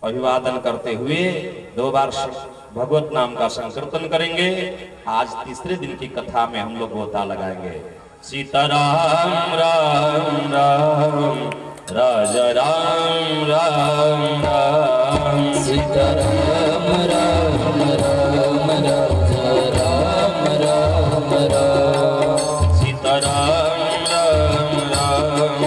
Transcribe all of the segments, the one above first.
अभिवादन करते हुए 2 बार भगवत नाम का संकीर्तन करेंगे। आज तीसरे दिन की कथा में हम लोग गोता लगाएंगे। सीताराम राम राम राजा राम राम राम। सीताराम राम राम राजा राम राम राम। सीताराम राम राम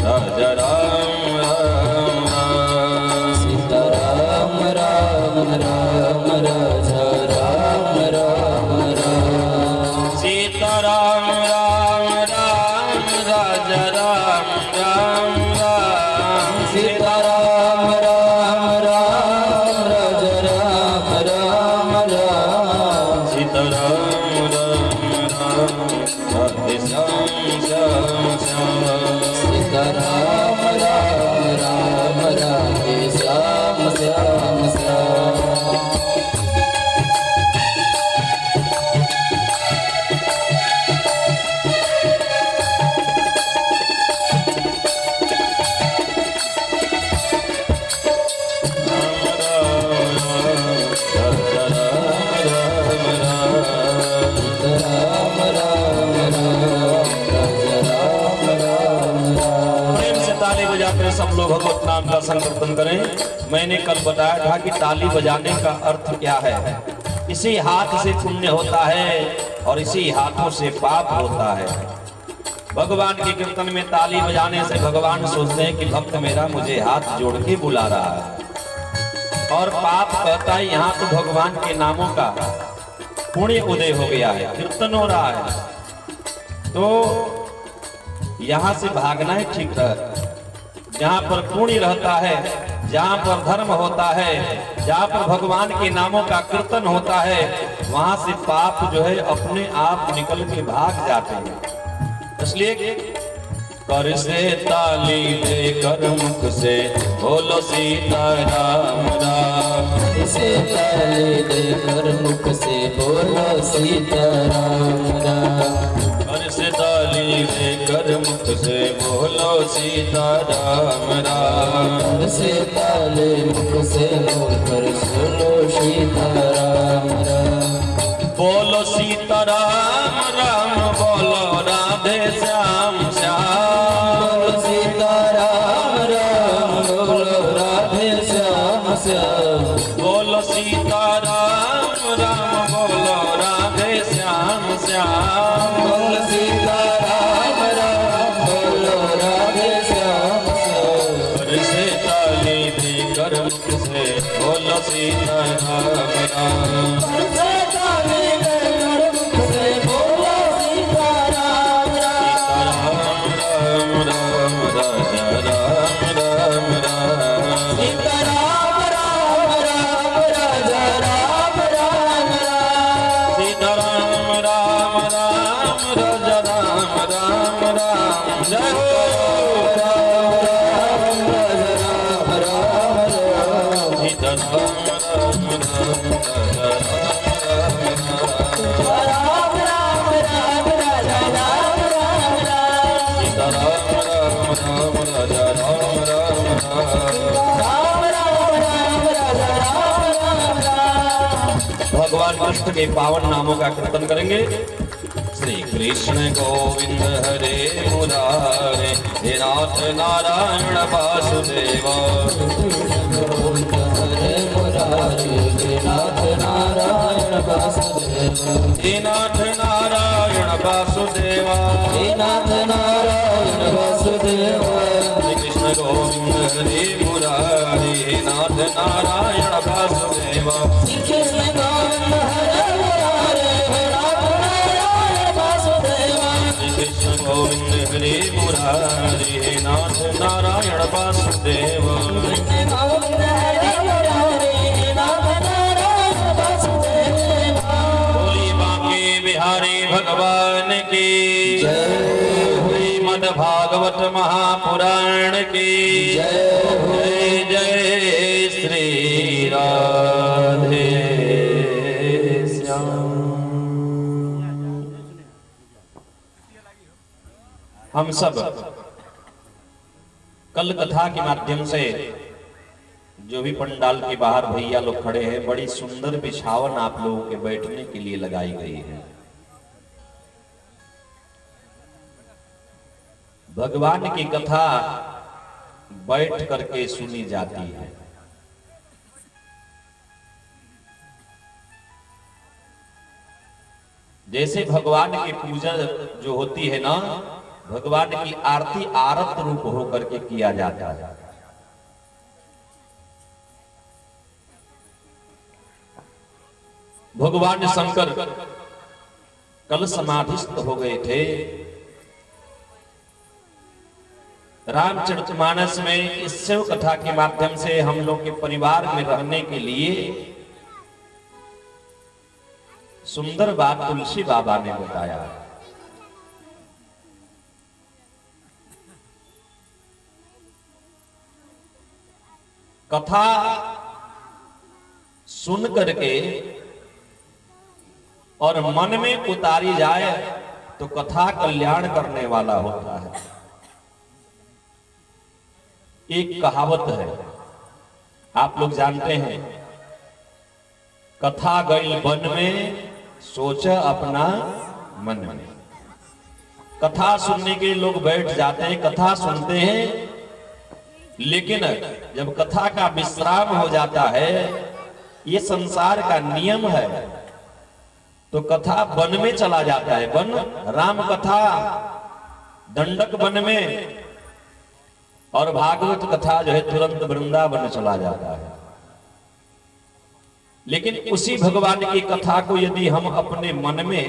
राजा राम राम राम। सीताराम राम राम राजा राम राम राम। सीताराम राम राम राजा राम राम राम। सीताराम राम राम राजा राम राम राम। सीताराम राम राम राधे श्याम श्याम श्याम। सीताराम राम राम राधे श्याम श्याम श्याम। सब लोग भगवत नाम का संकीर्तन करें। मैंने कल बताया था कि ताली बजाने का अर्थ क्या है। इसी हाथ से पुण्य होता है और इसी हाथों से पाप होता है। भगवान के कीर्तन में ताली बजाने से भगवान सोचते हैं कि भक्त मेरा मुझे हाथ जोड़ के बुला रहा है। और पाप कहता है यहाँ तो भगवान के नामों का पुण्य उदय हो गया है, कीर्तन हो रहा है, तो यहाँ से भागना ही ठीक है। जहाँ पर पुण्य रहता है, जहाँ पर धर्म होता है, जहाँ पर भगवान के नामों का कीर्तन होता है, वहां से पाप जो है अपने आप निकल के भाग जाते हैं। इसलिए कर से ताली दे कर मुख से बोलो सीताराम राम। से ताली दे कर मुख से बोलो सीताराम राम। कर से ताली दे कर मुख से बोलो सीताराम राम। से ताली मुख से बोलकर सुनो सीताराम राम। बोलो सीताराम राम बोलो राधे श्याम श्याम। बोलो सीताराम राम बोलो राधे श्याम श्याम। बोलो सीताराम राम बोलो राधे श्याम श्याम। बोलो सीताराम राम बोलो राधे श्याम श्याम। कर से ताली दे कर मुख से बोलो सीताराम राम। से ताली दे कर मुख से बोलो सीताराम राम। राम राम राजा राम राम राम। सीताराम राम राम राजा राम राम राम। सीताराम राम राम राजा राम राम राम। जय हो राम राम राजा राम राम राम। सीताराम राम राम राजा राम राम राम। राम राम राम राजा राम राम राम। सीताराम राम राम राजा राम राम राम। राम राम राम राजा राम राम राम। भगवान कृष्ण के पावन नामों का कीर्तन करेंगे। श्री कृष्ण गोविंद हरे मुरारे हे नाथ नारायण वासुदेव। गोविंद हरे मुरारी हे नाथ नारायण वासुदेव। हे नाथ नारायण वासुदेव। हे नाथ नारायण वासुदेव। श्री कृष्ण गोविंद हरे मुरारे हे नाथ नारायण वासुदेव। श्री कृष्ण गोविंद हरे मुरारी हे नाथ नारायण वासुदेव। श्री कृष्ण गोविंद हरे मुरारे हे नाथ नारायण वासुदेव। कृष्ण गोविंद हरे मुरारी हे नाथ नारायण वासुदेव। बोली बांके बिहारी भगवान की जय हो। श्रीमद् भागवत महापुराण की जय। जय श्री राधे श्याम। हम सब कल कथा के माध्यम से जो भी पंडाल के बाहर भैया लोग खड़े हैं, बड़ी सुंदर बिछावन आप लोगों के बैठने के लिए लगाई गई है। भगवान की कथा बैठ करके सुनी जाती है। जैसे भगवान की पूजा जो होती है ना, भगवान की आरती आरत रूप होकर के किया जाता है। भगवान शंकर कल समाधिस्थ हो गए थे। रामचरितमानस में इस शिव कथा के माध्यम से हम लोग के परिवार में रहने के लिए सुंदर बात तुलसी बाबा ने बताया। कथा सुन करके और मन में उतारी जाए तो कथा कल्याण करने वाला होता है। एक कहावत है, आप लोग जानते हैं, कथा गई वन में सोचा अपना मन में। कथा सुनने के लिए लोग बैठ जाते हैं, कथा सुनते हैं, लेकिन जब कथा का विश्राम हो जाता है, ये संसार का नियम है, तो कथा वन में चला जाता है। वन, राम कथा दंडक वन में, और भागवत कथा जो है तुरंत वृंदावन चला जाता है। लेकिन उसी भगवान की कथा को यदि हम अपने मन में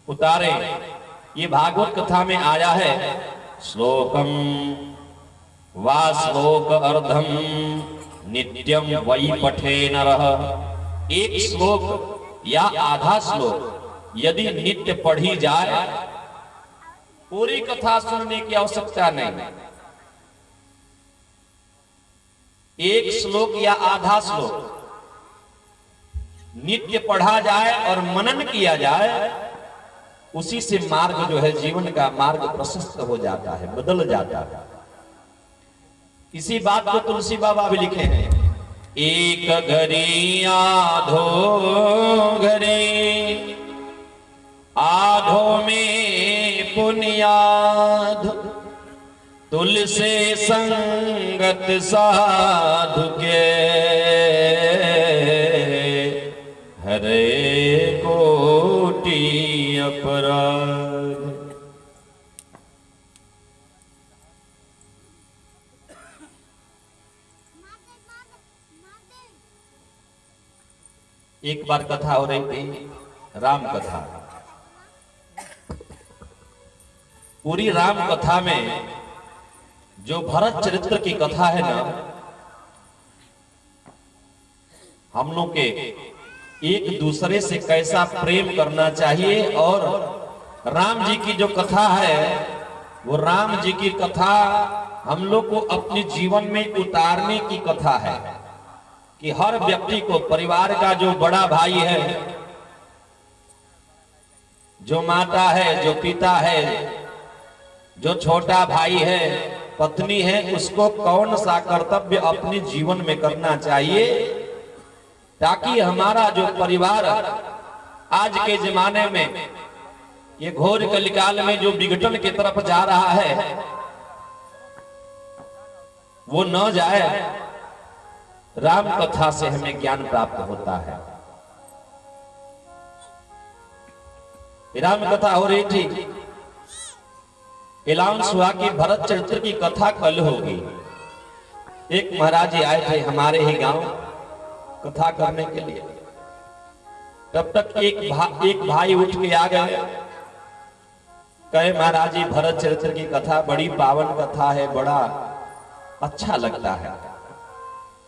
उतारें, ये भागवत कथा में आया है, श्लोकम वा श्लोक अर्धम नित्यम वै पठे नरः। एक श्लोक या आधा श्लोक यदि नित्य पढ़ी जाए, पूरी कथा सुनने की आवश्यकता नहीं, एक श्लोक या आधा श्लोक नित्य पढ़ा जाए और मनन किया जाए, उसी से मार्ग जो है, जीवन का मार्ग प्रशस्त हो जाता है, बदल जाता है। इसी बात को तुलसी बाबा भी लिखे हैं, एक घड़ी आधो घड़ी आधो में पुनियाध, तुलसी संगत साधु के हरे कोटि अपराध। एक बार कथा हो रही थी, राम कथा। पूरी राम कथा में जो भरत चरित्र की कथा है ना, हम लोग के एक दूसरे से कैसा प्रेम करना चाहिए, और राम जी की जो कथा है, वो राम जी की कथा हम लोग को अपने जीवन में उतारने की कथा है, कि हर व्यक्ति को, परिवार का जो बड़ा भाई है, जो माता है, जो पिता है, जो छोटा भाई है, पत्नी है, उसको कौन सा कर्तव्य अपने जीवन में करना चाहिए, ताकि हमारा जो परिवार आज के जमाने में ये घोर कलिकाल में जो विघटन की तरफ जा रहा है, वो न जाए। राम कथा से हमें ज्ञान प्राप्त होता है। राम कथा हो रही थी, अनाउंस हुआ कि भरत चरित्र की कथा कल होगी। एक महाराज जी आए थे हमारे ही गांव कथा करने के लिए। तब तक एक भाई उठ के आ गए, कहे महाराज जी भरत चरित्र की कथा बड़ी पावन कथा है, बड़ा अच्छा लगता है,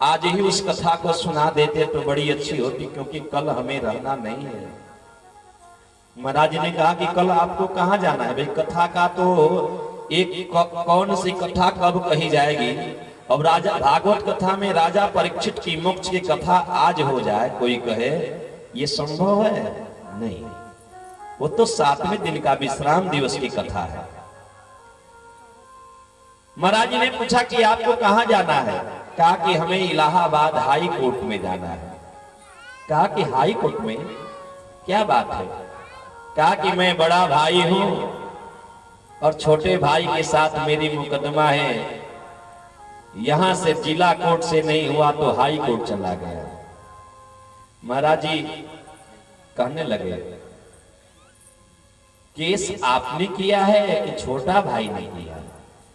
आज ही उस कथा को सुना देते तो बड़ी अच्छी होती, क्योंकि कल हमें रहना नहीं है। महाराज जी ने कहा कि कल आपको कहाँ जाना है भाई, कथा का तो एक कौन सी कथा कब कही जाएगी। अब राजा भागवत कथा में राजा परीक्षित की मोक्ष की कथा आज हो जाए, कोई कहे ये संभव है? नहीं, वो तो 7वें दिन का विश्राम दिवस की कथा है। महाराज जी ने पूछा कि आपको कहाँ जाना है? कहा कि हमें इलाहाबाद हाई कोर्ट में जाना है। कहा कि हाई कोर्ट में क्या बात है? कहा कि मैं बड़ा भाई हूं और छोटे भाई के साथ मेरी मुकदमा है, यहां से जिला कोर्ट से नहीं हुआ तो हाई कोर्ट चला गया। महाराज जी कहने लगे, केस आपने किया है कि छोटा भाई ने किया?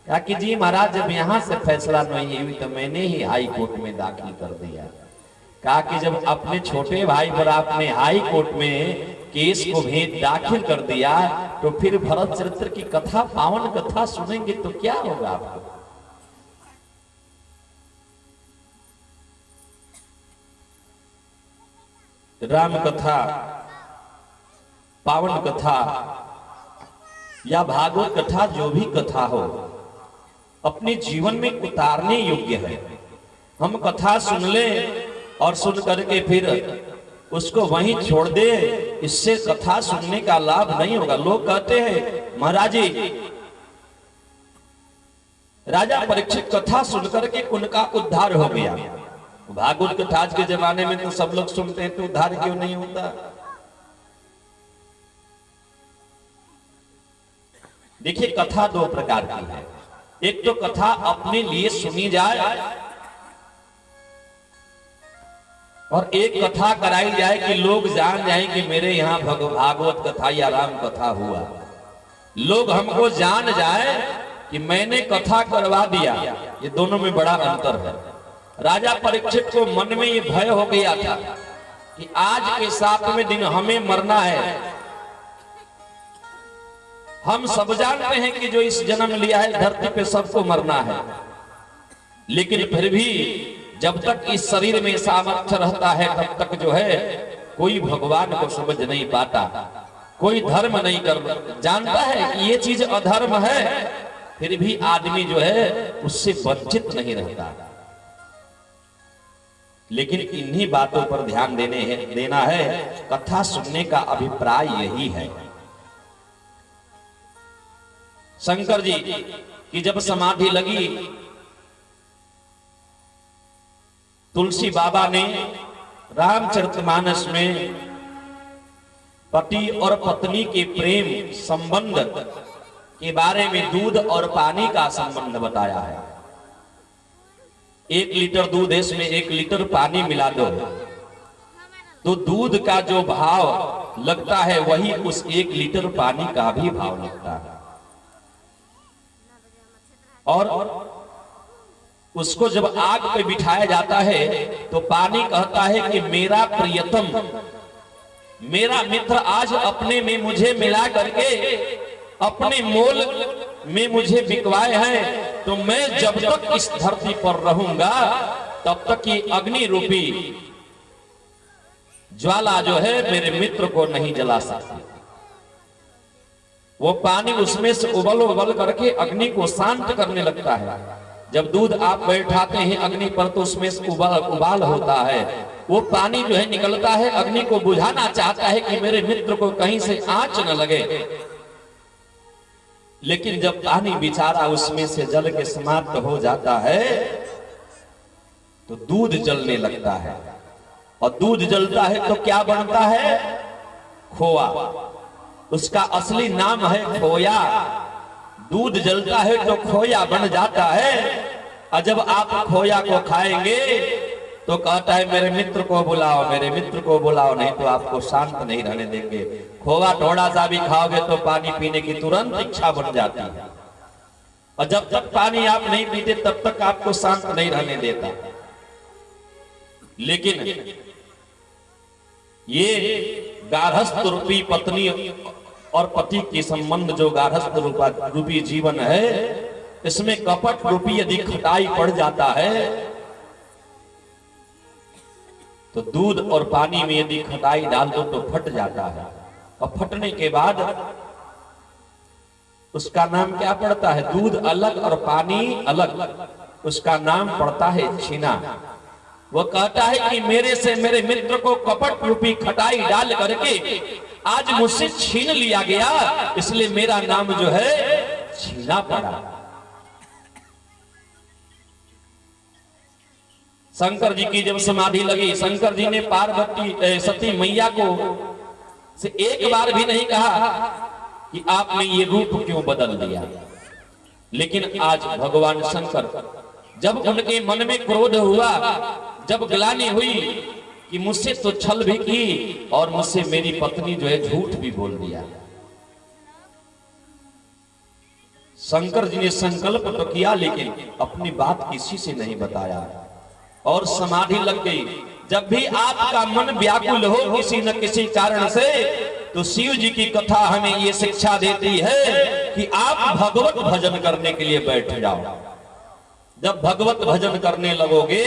कहा कि जी महाराज, जब यहां से फैसला नहीं हुई तो मैंने ही हाई कोर्ट में दाखिल कर दिया। कहा कि जब अपने छोटे भाई पर आपने हाई कोर्ट में केस को भेज दाखिल कर दिया तो फिर भरत चरित्र की कथा, पावन कथा सुनेंगे तो क्या होगा आपको? राम कथा, पावन कथा या भागवत कथा, जो भी कथा हो, अपने जीवन में उतारने योग्य है। हम कथा सुन ले और सुन करके फिर उसको वहीं छोड़ दे, इससे कथा सुनने का लाभ नहीं होगा। लोग कहते हैं महाराज जी, राजा परीक्षित कथा सुन करके उनका उद्धार हो गया। भागवत कथा आज के जमाने में तो सब लोग सुनते हैं, तो उद्धार क्यों नहीं होता? देखिए, कथा दो प्रकार की है। एक तो कथा अपने लिए सुनी जाए और एक कथा कराई जाए कि लोग जान जाए कि मेरे यहाँ भागवत कथा या राम कथा हुआ। लोग हमको जान जाए कि मैंने कथा करवा दिया। ये दोनों में बड़ा अंतर है। राजा परीक्षित को मन में ये भय हो गया था कि आज के 7वें दिन हमें मरना है। हम सब जानते हैं कि जो इस जन्म लिया है धरती पे सबको मरना है, लेकिन फिर भी जब तक इस शरीर में सामर्थ्य रहता है तब तक जो है कोई भगवान को समझ नहीं पाता, कोई धर्म नहीं कर जानता है कि ये चीज अधर्म है, फिर भी आदमी जो है उससे वंचित नहीं रहता। लेकिन इन्हीं बातों पर ध्यान देना है। कथा सुनने का अभिप्राय यही है। शंकर जी की जब समाधि लगी, तुलसी बाबा ने रामचरितमानस में पति और पत्नी के प्रेम संबंध के बारे में दूध और पानी का संबंध बताया है। 1 लीटर दूध है, इसमें 1 लीटर पानी मिला दो तो दूध का जो भाव लगता है वही उस 1 लीटर पानी का भी भाव लगता है। और उसको जब आग पे बिठाया जाता है तो पानी कहता है कि मेरा प्रियतम, मेरा मित्र आज अपने में मुझे मिला करके अपने मोल में मुझे बिकवाए हैं, तो मैं जब तक इस धरती पर रहूंगा तब तक ये अग्नि रूपी ज्वाला जो है मेरे मित्र को नहीं जला सकती। वो पानी उसमें से उबल करके अग्नि को शांत करने लगता है। जब दूध आप बैठाते हैं अग्नि पर तो उसमें से उबाल होता है, वो पानी जो है निकलता है, अग्नि को बुझाना चाहता है कि मेरे मित्र को कहीं से आंच न लगे। लेकिन जब पानी बिचारा उसमें से जल के समाप्त हो जाता है तो दूध जलने लगता है, और दूध जलता है तो क्या बनता है? खोआ। उसका असली नाम है खोया। दूध जलता है तो खोया बन जाता है, और जब आप खोया को खाएंगे तो कहता है मेरे मित्र को बुलाओ, मेरे मित्र को बुलाओ, नहीं तो आपको शांत नहीं रहने देंगे। खोआ थोड़ा सा भी खाओगे तो पानी पीने की तुरंत इच्छा बन जाती है, और जब तक पानी आप नहीं पीते तब तक आपको शांत नहीं रहने देता। लेकिन ये गार्हस्थ रूपी पत्नी और पति के संबंध, जो गार्हस्थ रूपी जीवन है, इसमें कपट रूपी यदि खटाई पड़ जाता है तो दूध और पानी में यदि खटाई डाल दो तो फट जाता है, और फटने के बाद उसका नाम क्या पड़ता है? दूध अलग और पानी अलग, उसका नाम पड़ता है छीना। वो कहता है कि मेरे से मेरे मित्र को कपट रूपी खटाई डाल करके आज मुझसे छीन लिया गया, इसलिए मेरा नाम जो है छीना पड़ा। शंकर जी की जब समाधि लगी, शंकर जी ने पार्वती सती मैया को से एक बार भी नहीं कहा कि आपने ये रूप क्यों बदल दिया। लेकिन आज भगवान शंकर जब उनके मन में क्रोध हुआ, जब ग्लानि हुई कि मुझसे तो छल भी की और मुझसे मेरी पत्नी जो है झूठ भी बोल दिया, शंकर जी ने संकल्प तो किया लेकिन अपनी बात किसी से नहीं बताया और समाधि लग गई। जब भी आपका मन व्याकुल हो किसी न किसी कारण से, तो शिव जी की कथा हमें ये शिक्षा देती है कि आप भगवत भजन करने के लिए बैठ जाओ। जब भगवत भजन करने लगोगे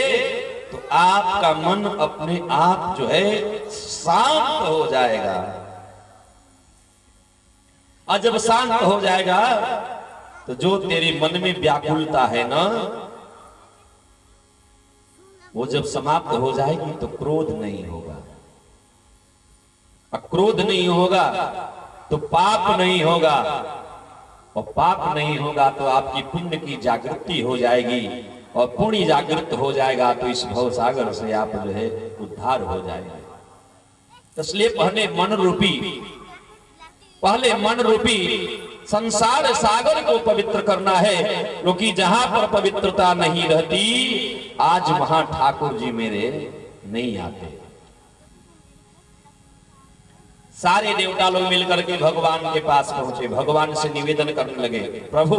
तो आपका मन अपने आप जो है शांत हो जाएगा, और जब शांत हो जाएगा तो जो तेरे मन में व्याकुलता है ना, वो जब समाप्त हो जाएगी तो क्रोध नहीं होगा, क्रोध नहीं होगा तो पाप नहीं होगा, और पाप नहीं होगा तो आपकी पुण्य की जागृति हो जाएगी, और पुण्य जागृत हो जाएगा तो इस भव सागर से आप जो है उद्धार हो जाएंगे। इसलिए पहले मन रूपी संसार सागर को पवित्र करना है, क्योंकि जहां पर पवित्रता नहीं रहती आज वहां ठाकुर जी मेरे नहीं आते। सारे देवता लोग मिलकर के भगवान के पास पहुंचे, भगवान से निवेदन करने लगे, प्रभु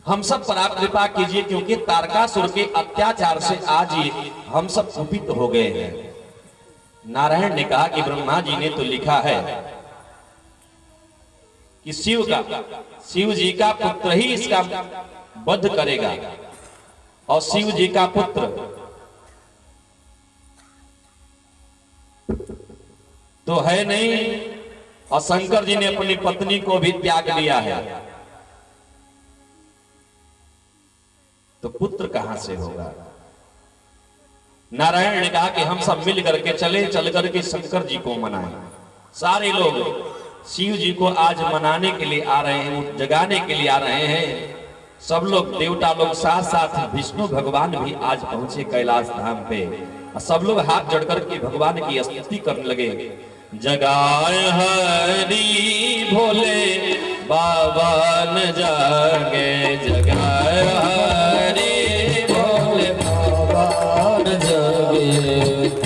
हम सब पर आप कृपा कीजिए, क्योंकि तारकासुर के अत्याचार से आज ये हम सब कुपित हो गए हैं। नारायण ने कहा कि ब्रह्मा जी ने तो लिखा है कि शिव जी का पुत्र ही इसका वध करेगा, और शिव जी का पुत्र तो है नहीं, और शंकर जी ने अपनी पत्नी को भी त्याग दिया है, तो पुत्र कहां से होगा। नारायण ने कहा कि हम सब मिल करके चल करके शंकर जी को मनाएं। सारे लोग शिव जी को आज मनाने के लिए आ रहे हैं, जगाने के लिए आ रहे हैं। सब लोग देवता लोग साथ साथ विष्णु भगवान भी आज पहुंचे कैलाश धाम पे, और सब लोग हाथ जोड़ करके भगवान की स्तुति करने लगे। जगाए हरि भोले बाबा न जागे, जगाए हरि भोले बाबा न जागे,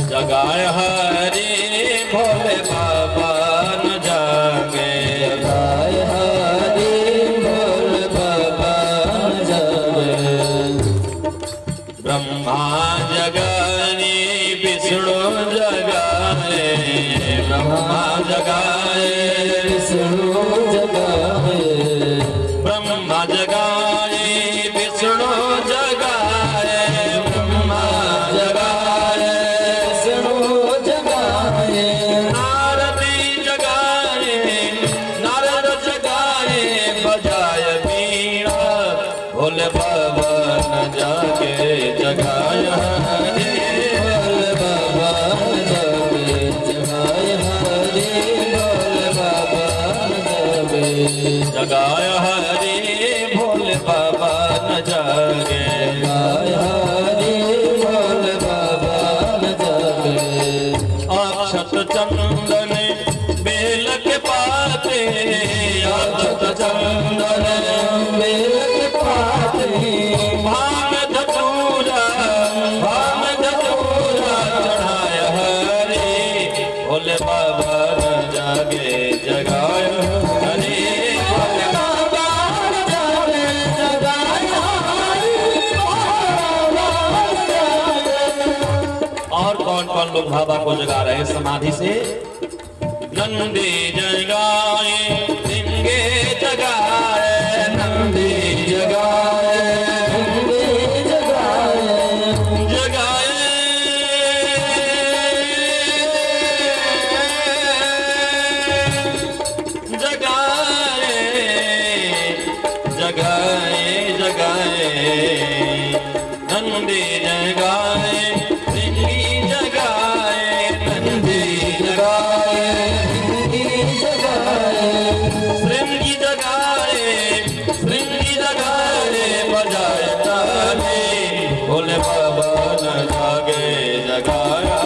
जगाए हरि भोले बाबा न जागे, जगाए हरि भोले बाबा न जागे। ब्रह्मा जगाए विष्णु जगाए, ब्रह्मा जगाए विष्णु जगाए, ब्रह्मा जगाए विष्णु जगाए, ब्रह्मा जगाए विष्णु जगाए, नारदी जगाए नारद जगाए, बजाए वीणा भोले बाबा न जागे, जगाए हरि भोले बाबा न जागे, जगाए हरि भोले बाबा न जागे, जगाए हरि भोले बाबा न जागे, जगाए हरि भोले बाबा न जागे। अक्षत चंदन बेल के पाते, अक्षत चंदन बेल के पाते, भांग धतूरा चढ़ाया हरि भोले बाबा न जागे, जगाए हरि भोले बाबा न जागे, जगाए हरि भोले बाबा न जागे। और कौन कौन लोग बाबा को जगा रहे हैं समाधि से? नंदी जगाए, सिंगे जगाए, नंदी जगाए, सिंगे जगाए, जगाए जगाए जगाए जगाए, नंदी जगाए, सिंगी जगाए, नंदी जगाए, सिंगी जगाए, श्रृंगी जगाए, श्रृंगी जगाए, बजाए ताली भोले बाबा न जागे जगाया,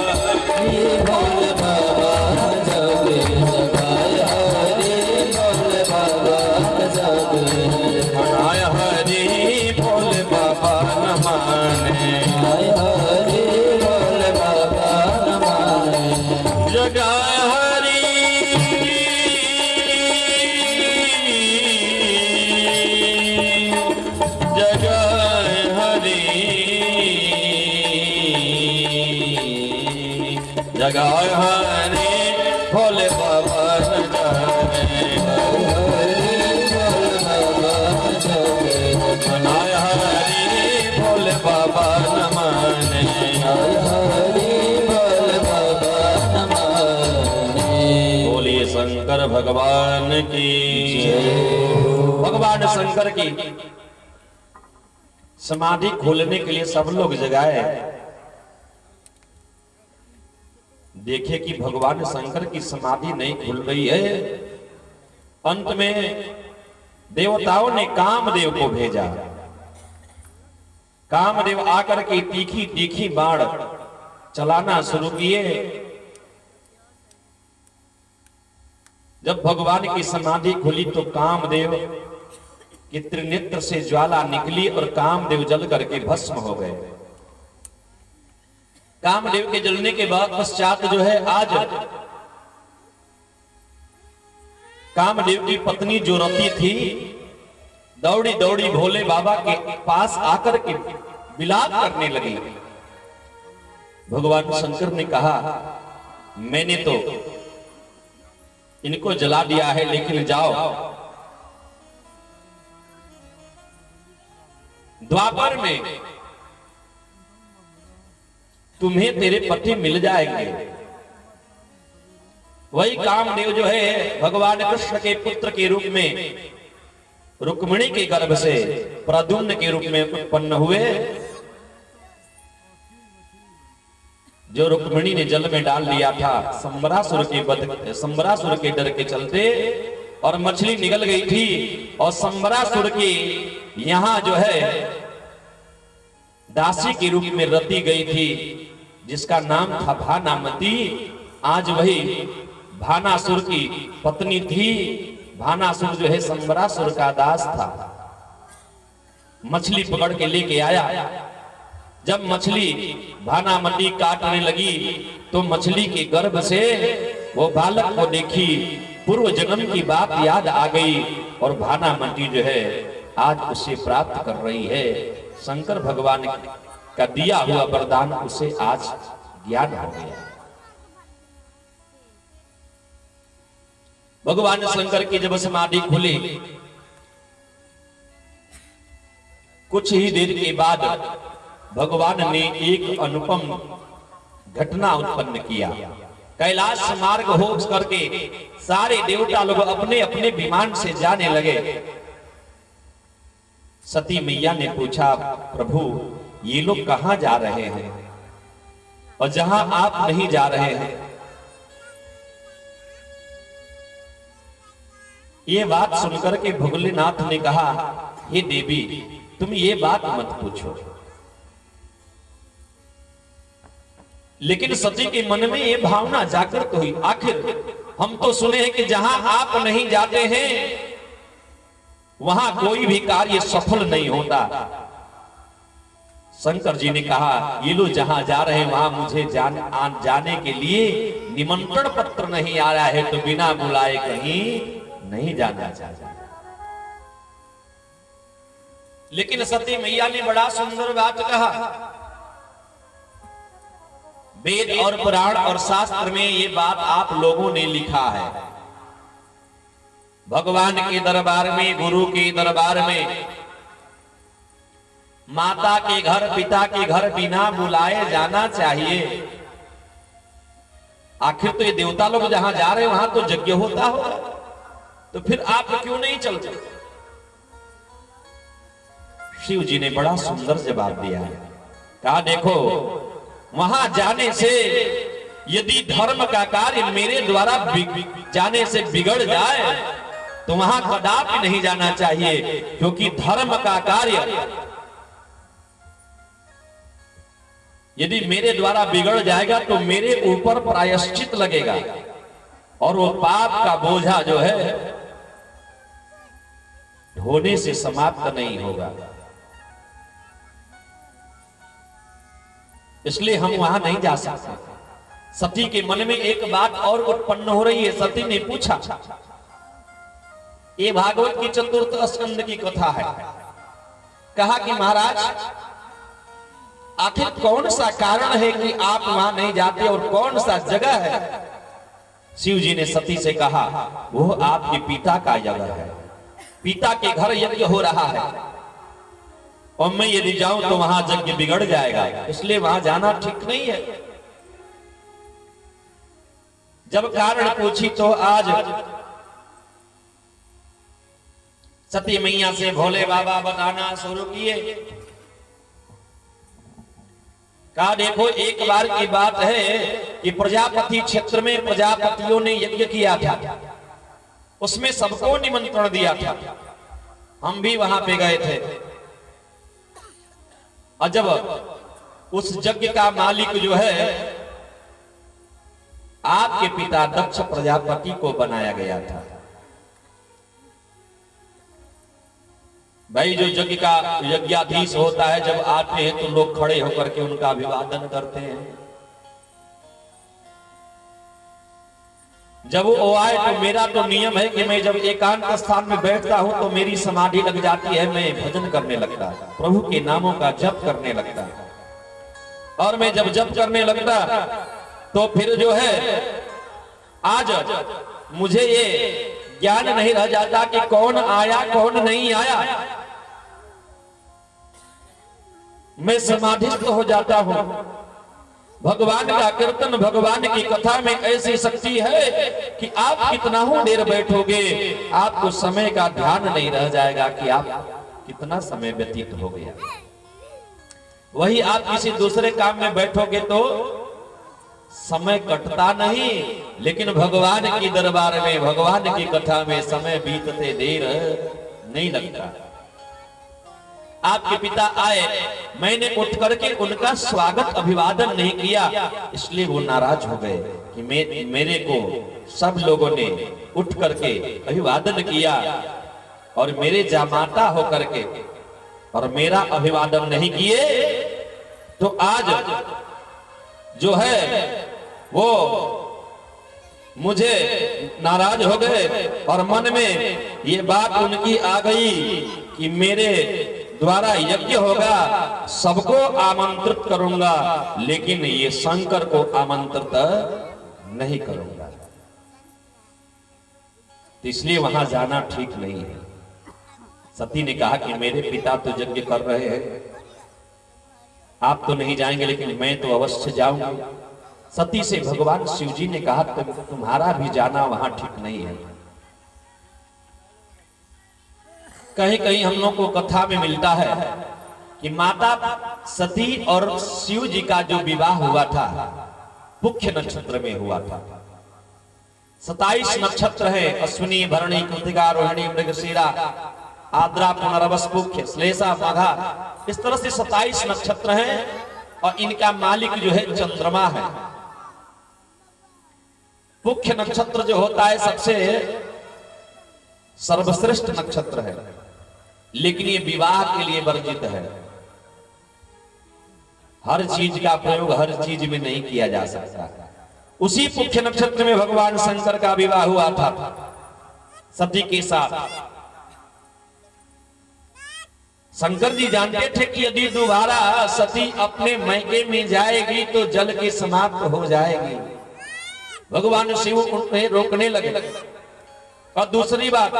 ये भोले बाबा न जागे जगाया, रे भोले बाबा न जागे मनाया हरि भोले बाबा न माने, आया रे भोले बाबा न माने, जगाया हरि जगाए हरि जगाए हरि भोले बाबा न जागे, मनाया हरि भोले बाबा न माने, बोलिए शंकर भगवान की। भगवान शंकर की समाधि खोलने के लिए सब लोग जगाए, देखे कि भगवान शंकर की समाधि नहीं खुल रही है। अंत में देवताओं ने कामदेव को भेजा। कामदेव आकर के तीखी तीखी बाण चलाना शुरू किए। जब भगवान की समाधि खुली तो कामदेव के त्रिनेत्र से ज्वाला निकली और कामदेव जल करके भस्म हो गए। कामदेव के जलने के बाद पश्चात जो है आज कामदेव की पत्नी जो रति थी दौड़ी दौड़ी भोले बाबा के पास आकर के विलाप करने लगी। भगवान शंकर ने कहा, मैंने तो इनको जला दिया है, लेकिन जाओ द्वापर में तुम्हें तेरे पति मिल जाएंगे। वही कामदेव जो है भगवान कृष्ण के पुत्र के रूप में रुक्मिणी के गर्भ से प्रद्युम्न के रूप में उत्पन्न हुए, जो रुक्मिणी ने जल में डाल दिया था संबरासुर के डर के चलते, और मछली निकल गई थी और संबरासुर के यहां जो है दासी के रूप में रति गई थी, जिसका नाम था भानामती। आज वही भानासुर की पत्नी थी। भानासुर जो है संबरासुर का दास था। मछली पकड़ के लेके आया। जब मछली भानामती काटने लगी तो मछली के गर्भ से वो बालक को देखी, पूर्व जन्म की बात याद आ गई और भानामती जो है आज उसे प्राप्त कर रही है। शंकर भगवान का दिया हुआ वरदान उसे आज ज्ञान हो गया। भगवान शंकर की जब समाधि खुली, कुछ ही देर के बाद भगवान ने एक अनुपम घटना उत्पन्न किया। कैलाश मार्ग हो करके सारे देवता लोग अपने अपने विमान से जाने लगे। सती मैया ने पूछा, प्रभु ये लोग कहां जा रहे हैं और जहां आप नहीं जा रहे हैं? ये बात सुनकर के भोलेनाथ ने कहा, हे देवी तुम ये बात मत पूछो। लेकिन सती के मन में ये भावना जागृत हुई, आखिर हम तो सुने हैं कि जहां आप नहीं जाते हैं वहां कोई भी कार्य सफल नहीं होता। शंकर जी ने कहा, ये लोग जहां जा रहे हैं वहां मुझे जाने के लिए निमंत्रण पत्र नहीं आ रहा है, तो बिना बुलाए कहीं नहीं जाना चाहिए। लेकिन सती मैया ने बड़ा सुंदर बात कहा। वेद और पुराण और शास्त्र में ये बात आप लोगों ने लिखा है। भगवान के दरबार में, गुरु के दरबार में, माता के घर, पिता के घर बिना बुलाए जाना चाहिए। आखिर तो ये देवता लोग जहां जा रहे हैं वहां तो यज्ञ होता हो, तो फिर आप क्यों नहीं चलते? शिव जी ने बड़ा सुंदर जवाब दिया है। कहा, देखो वहां जाने से यदि धर्म का कार्य मेरे द्वारा जाने से बिगड़ जाए तो वहां कदापि नहीं जाना चाहिए, क्योंकि धर्म का कार्य यदि मेरे द्वारा बिगड़ जाएगा तो मेरे ऊपर प्रायश्चित लगेगा और वो पाप का बोझा जो है ढोने से समाप्त नहीं होगा। इसलिए हम वहां नहीं जा सकते। सती के मन में एक बात और उत्पन्न हो रही है। सती ने पूछा, ये भागवत की चतुर्थ स्कंद की कथा है। कहा कि महाराज आखिर कौन सा कारण है कि आप वहां नहीं जाते और कौन सा जगह है? शिव जी ने सती से कहा, वो आपके पिता का जगह है। पिता के घर यज्ञ हो रहा है और मैं यदि जाऊं तो वहां यज्ञ बिगड़ जाएगा, इसलिए वहां जाना ठीक नहीं है। जब कारण पूछी तो आज सती मैया से भोले बाबा बताना शुरू किए। कहा देखो, एक बार की बात है कि प्रजापति क्षेत्र में प्रजापतियों ने यज्ञ किया था, उसमें सबको निमंत्रण दिया था, हम भी वहां पे गए थे। और जब उस यज्ञ का मालिक जो है आपके पिता दक्ष प्रजापति को बनाया गया था। भाई जो यज्ञ का यज्ञाधीश होता है, जब आते हैं तो लोग खड़े होकर के उनका अभिवादन करते हैं। जब वो आए तो मेरा तो नियम है कि मैं जब एकांत स्थान में बैठता हूं तो मेरी समाधि लग जाती है, मैं भजन करने लगता, प्रभु के नामों का जप करने लगता। और मैं जब जप करने लगता तो फिर जो है आज मुझे ये ज्ञान नहीं रह जाता कि कौन आया कौन नहीं आया। मैं समाधिस्थ हो जाता हूं। भगवान का कीर्तन, भगवान की कथा में ऐसी शक्ति है कि आप कितना ही देर बैठोगे आपको समय का ध्यान नहीं रह जाएगा कि आप कितना समय व्यतीत हो गया। वही आप किसी दूसरे काम में बैठोगे तो समय कटता नहीं, लेकिन भगवान की दरबार में, भगवान की कथा में समय बीतते देर नहीं लगता। आपके पिता आए, मैंने उठ करके उनका स्वागत अभिवादन नहीं किया, इसलिए वो नाराज हो गए कि मेरे को सब लोगों ने उठ करके अभिवादन किया और मेरे जामाता होकर के और मेरा अभिवादन नहीं किए, तो आज जो है वो मुझे नाराज हो गए और मन में ये बात उनकी आ गई कि मेरे द्वारा यज्ञ होगा, सबको आमंत्रित करूंगा, लेकिन ये शंकर को आमंत्रित नहीं करूंगा। तो इसलिए वहां जाना ठीक नहीं है। सती ने कहा कि मेरे पिता तो यज्ञ कर रहे हैं, आप तो नहीं जाएंगे, लेकिन मैं तो अवश्य जाऊंगा। सती से भगवान शिव जी ने कहा तुम्हारा भी जाना वहां ठीक नहीं है। कहीं कहीं हम लोग को कथा में मिलता है कि माता सती और शिव जी का जो विवाह हुआ था पुख्य नक्षत्र में हुआ था। 27 नक्षत्र है, अश्विनी, भरणी, कृतिका, रोहिणी, मृगशिरा, आद्रा, पुनर्वस, पुख्य, श्लेषा, माघा, इस तरह से 27 नक्षत्र हैं और इनका मालिक जो है चंद्रमा है। पुख्य नक्षत्र जो होता है सबसे सर्वश्रेष्ठ नक्षत्र है, लेकिन ये विवाह के लिए वर्जित है। हर चीज का प्रयोग हर चीज में नहीं किया जा सकता। उसी पुख्य नक्षत्र में भगवान शंकर का विवाह हुआ था सती के साथ। शंकर जी जानते थे कि यदि दोबारा सती अपने मैके में जाएगी तो जल की समाप्त हो जाएगी। भगवान शिव उन्हें रोकने लगे। और दूसरी बात,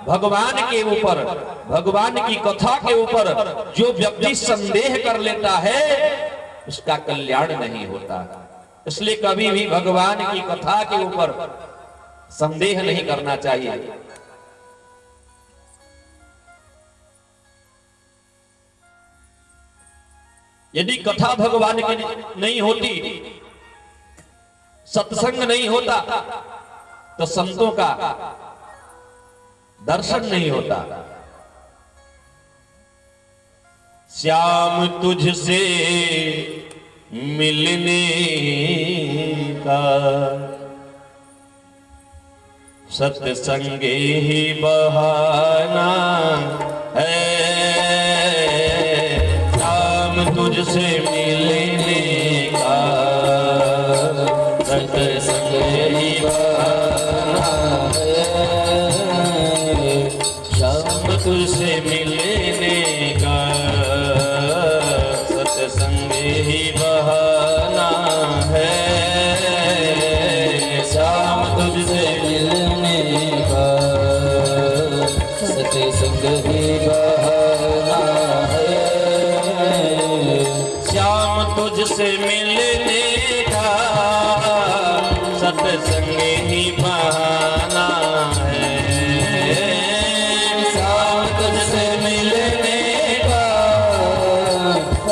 भगवान के ऊपर, भगवान की कथा के ऊपर जो व्यक्ति संदेह कर लेता है उसका कल्याण नहीं होता। इसलिए कभी भी भगवान की कथा के ऊपर संदेह नहीं करना चाहिए। यदि कथा भगवान की नहीं होती, सत्संग नहीं होता, तो संतों का दर्शन नहीं होता। श्याम तुझसे मिलने का, सत्संग ही बहाना है, शाम तुझसे मिलने का, सत्संग ही बहाना है, शाम तुझसे मिलने का, सत्संग ही बहाना है, शाम तुझसे मिलने का, सत्संग ही बहाना है, श्याम तुझसे मिलने का, सत्संग ही बहाना है, शाम तुझसे मिलने का,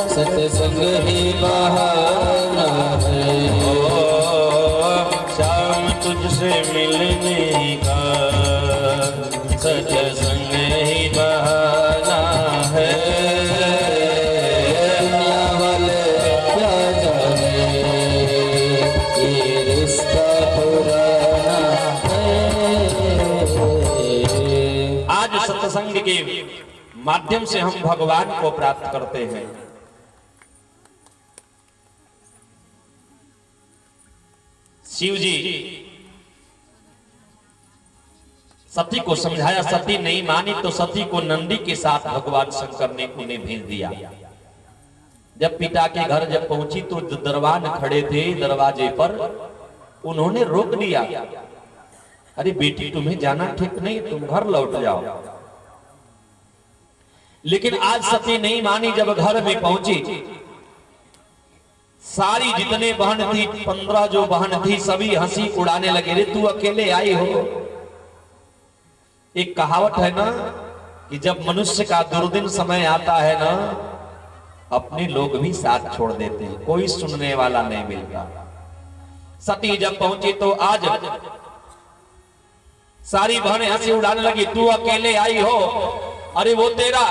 सत्संग ही बहाना है, श्याम तुझसे मिलने का, सत्संग ही बहाना है, दुनिया वाले क्या जाने ये रिश्ता पुराना है। आज सत्संग के माध्यम से हम भगवान को प्राप्त करते हैं। शिव जी सती को समझाया, सती नहीं मानी तो सती को नंदी के साथ भगवान शंकर ने उन्हें भेज दिया। जब पिता के घर जब पहुंची तो दरबान खड़े थे दरवाजे पर, उन्होंने रोक दिया, अरे बेटी तुम्हें जाना ठीक नहीं, तुम घर लौट जाओ। लेकिन आज सती नहीं मानी, जब घर में पहुंची सारी जितने बहन थी 15 जो बहन थी सभी हंसी उड़ाने लगे, रे तू अकेले आई हो। एक कहावत है ना कि जब मनुष्य का दुर्दिन समय आता है ना, अपने लोग भी साथ छोड़ देते हैं, कोई सुनने वाला नहीं मिलता। सती जब पहुंची तो आज सारी बहनें हंसी उड़ाने लगी, तू अकेले आई हो, अरे वो तेरा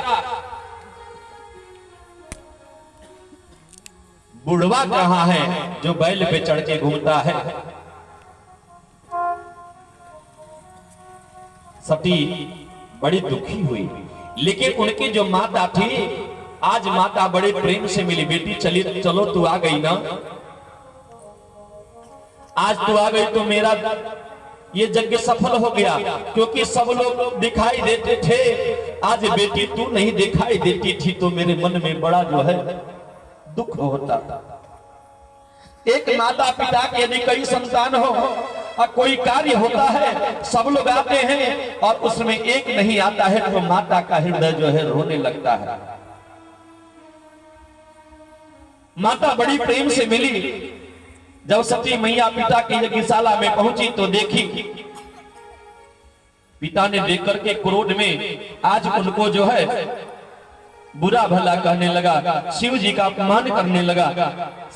बुढ़वा कहां है जो बैल पे चढ़ के घूमता है। सती बड़ी दुखी हुई, लेकिन उनकी जो माता थी, आज माता बड़े प्रेम से मिली, बेटी चली चलो तू आ गई ना, आज तू आ गई तो मेरा ये यज्ञ सफल हो गया, क्योंकि सब लोग दिखाई देते थे, आज बेटी तू नहीं दिखाई देती थी तो मेरे मन में बड़ा जो है दुख होता था। एक माता पिता के यदि कई संतान हो और कोई कार्य होता है, सब लोग आते हैं और उसमें एक नहीं आता है तो माता का हृदय जो है रोने लगता है। माता बड़ी प्रेम से मिली, जब सती मैया पिता की यज्ञशाला में पहुंची तो देखी, पिता ने देख करके क्रोध में आज उनको जो है बुरा भला कहने लगा, शिव जी का अपमान करने लगा।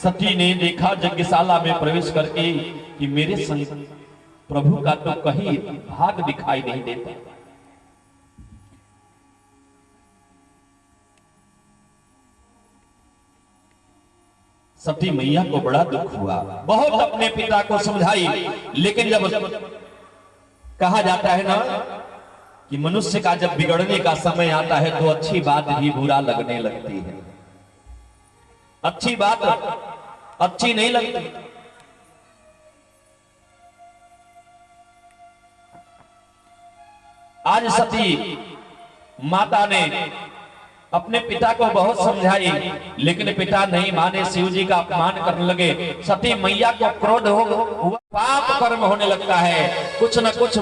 सती ने देखा यज्ञशाला में प्रवेश करके कि मेरे संग प्रभु का तो कहीं भाग दिखाई नहीं देता। सती मैया को बड़ा दुख हुआ, बहुत अपने पिता को समझाई, लेकिन जब कहा जाता है ना कि मनुष्य का जब बिगड़ने का समय आता है तो अच्छी बात भी बुरा लगने लगती है, अच्छी बात अच्छी नहीं लगती। आज सती माता ने अपने पिता को बहुत समझाई, लेकिन पिता नहीं माने, शिव जी का अपमान करने लगे। सती मैया को क्रोध हो पाप कर्म होने लगता है, कुछ न कुछ